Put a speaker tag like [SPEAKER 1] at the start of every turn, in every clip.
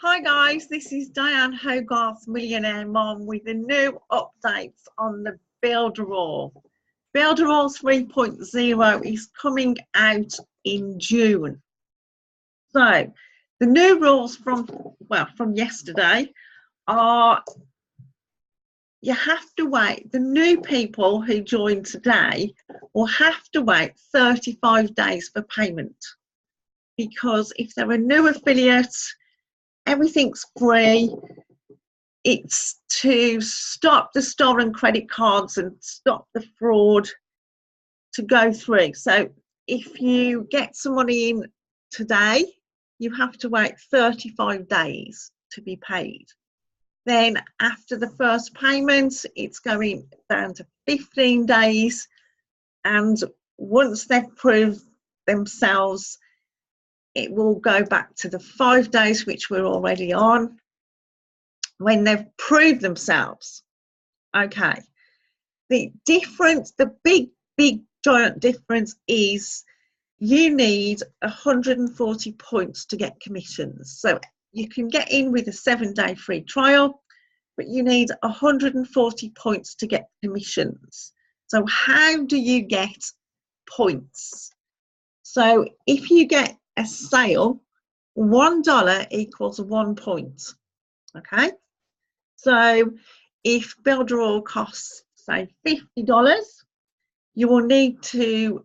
[SPEAKER 1] Hi guys, this is Diane Hogarth, Millionaire Mom, with the new updates on the Builderall. Builderall 3.0 is coming out in June. So the new rules from yesterday are you have to wait. The new people who join today will have to wait 35 days for payment, because if they're a new affiliate, everything's free. It's to stop the stolen credit cards and stop the fraud to go through. So if you get some money in today, you have to wait 35 days to be paid. Then after the first payment, it's going down to 15 days. And once they've proved themselves, it will go back to the 5 days, which we're already on, when they've proved themselves. Okay. The difference, the big, giant difference is you need 140 points to get commissions. So you can get in with a 7-day free trial, but you need 140 points to get commissions. So how do you get points? So if you get a sale, $1 equals 1 point. Okay. So if Builderall costs, say, $50, you will need to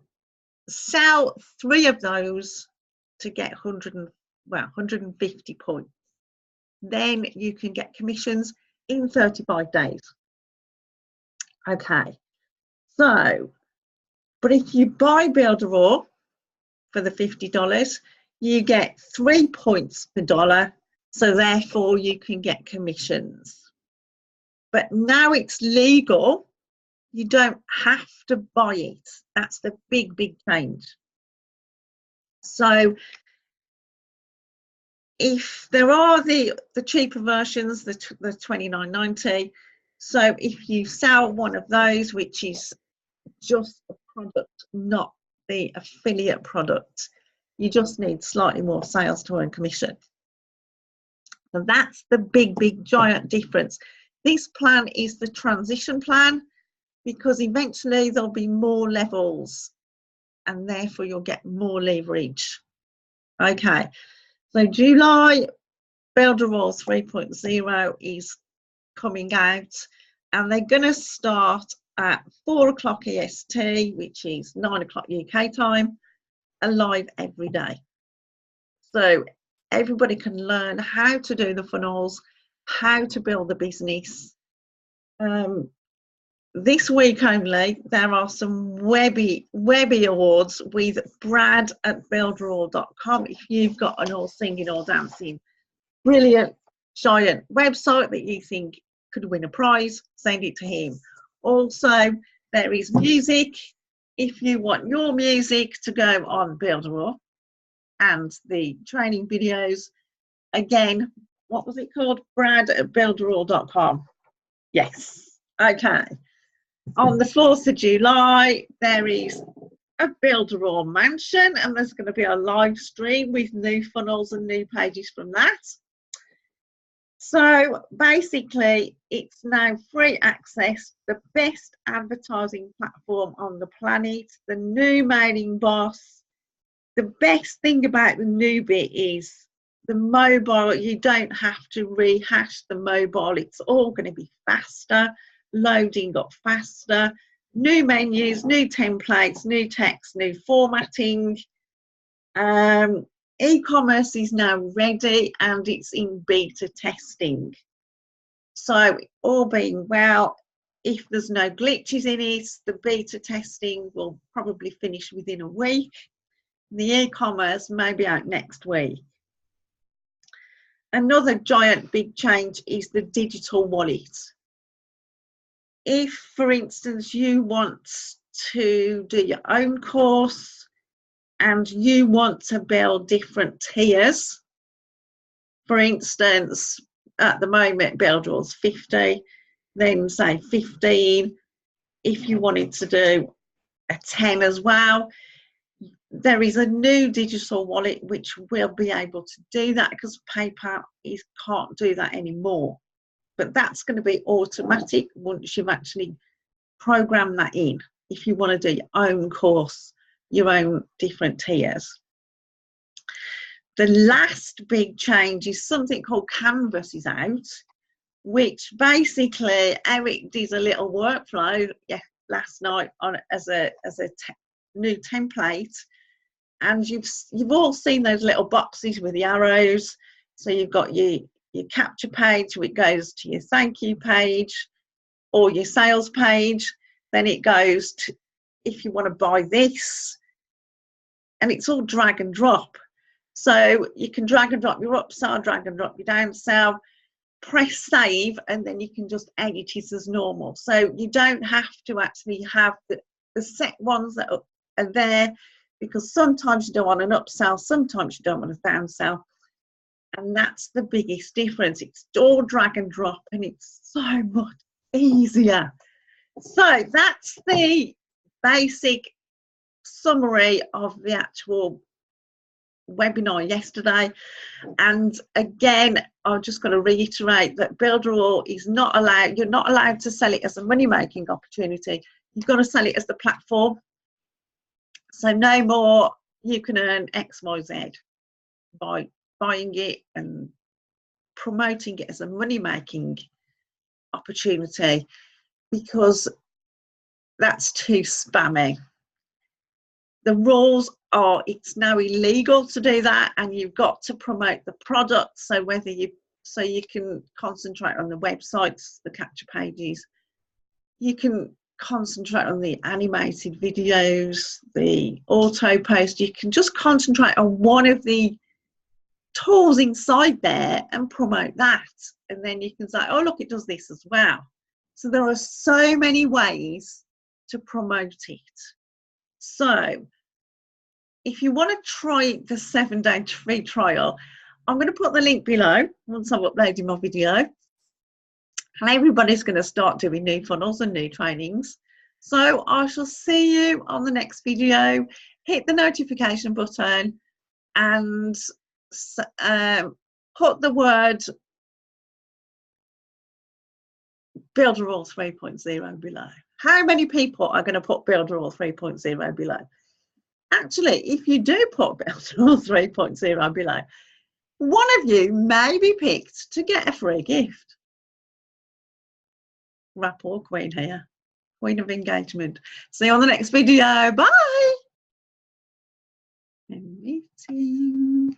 [SPEAKER 1] sell 3 of those to get 150 points. Then you can get commissions in 35 days. Okay. So, but if you buy Builderall for the $50, you get 3 points per dollar. So therefore you can get commissions. But now it's legal, you don't have to buy it. That's the big change. So if there are the cheaper versions, the $29.90, so if you sell one of those, which is just a product, not the affiliate product, you just need slightly more sales to earn commission. So that's the big giant difference. This plan is the transition plan, because eventually there'll be more levels and therefore you'll get more leverage. Okay, so July, Builderall 3.0 is coming out, and they're going to start at 4 o'clock EST, which is 9 o'clock UK time, and live every day. So everybody can learn how to do the funnels, how to build the business. This week only, there are some Webby awards with Brad at Builderall.com. If you've got an all singing or dancing, brilliant, giant website that you think could win a prize, send it to him. Also, there is music. If you want your music to go on Builderall, and the training videos, again, what was it called? Brad at Builderall.com. Yes. Okay. On the 4th of July, there is a Builderall mansion, and there's going to be a live stream with new funnels and new pages from that. So basically, it's now free access, the best advertising platform on the planet, the new mailing boss. The best thing about the new bit is the mobile. You don't have to rehash the mobile. It's all going to be faster, loading up faster, new menus, new templates, new text, new formatting. E-commerce is now ready and it's in beta testing. So all being well, if there's no glitches in it, the beta testing will probably finish within a week. The e-commerce may be out next week. Another giant big change is the digital wallet. If, for instance, you want to do your own course and you want to build different tiers, for instance, at the moment Builderall's 50, then say 15. If you wanted to do a 10 as well, there is a new digital wallet which will be able to do that, because PayPal can't do that anymore. But that's going to be automatic once you've actually programmed that in, if you want to do your own course, your own different tiers. The last big change is something called Canvas is out, which basically Eric did a little workflow last night on as a new template, and you've all seen those little boxes with the arrows. So you've got your capture page, which goes to your thank you page or your sales page. Then it goes to if you want to buy this, and it's all drag and drop. So you can drag and drop your upsell, drag and drop your downsell, press save, and then you can just edit it as normal. So you don't have to actually have the set ones that are there, because sometimes you don't want an upsell, sometimes you don't want a downsell. And that's the biggest difference. It's all drag and drop, and it's so much easier. So that's the basic summary of the actual webinar yesterday. And again, I'm just going to reiterate that Builderall is not allowed, you're not allowed to sell it as a money-making opportunity. You've got to sell it as the platform. So no more you can earn XYZ by buying it and promoting it as a money-making opportunity, because that's too spammy. The rules are, it's now illegal to do that, and you've got to promote the product. So you can concentrate on the websites, the capture pages, you can concentrate on the animated videos, the auto post. You can just concentrate on one of the tools inside there and promote that, and then you can say, oh look, it does this as well. So there are so many ways to promote it. So if you want to try the 7-day free trial, I'm going to put the link below once I've uploaded my video, and everybody's going to start doing new funnels and new trainings. So I shall see you on the next video. Hit the notification button and put the word Builderall 3.0 below. How many people are going to put Builderall 3.0 below? Actually, if you do put Builderall 3.0 below, one of you may be picked to get a free gift. Rapport Queen here, Queen of Engagement. See you on the next video. Bye. Meeting.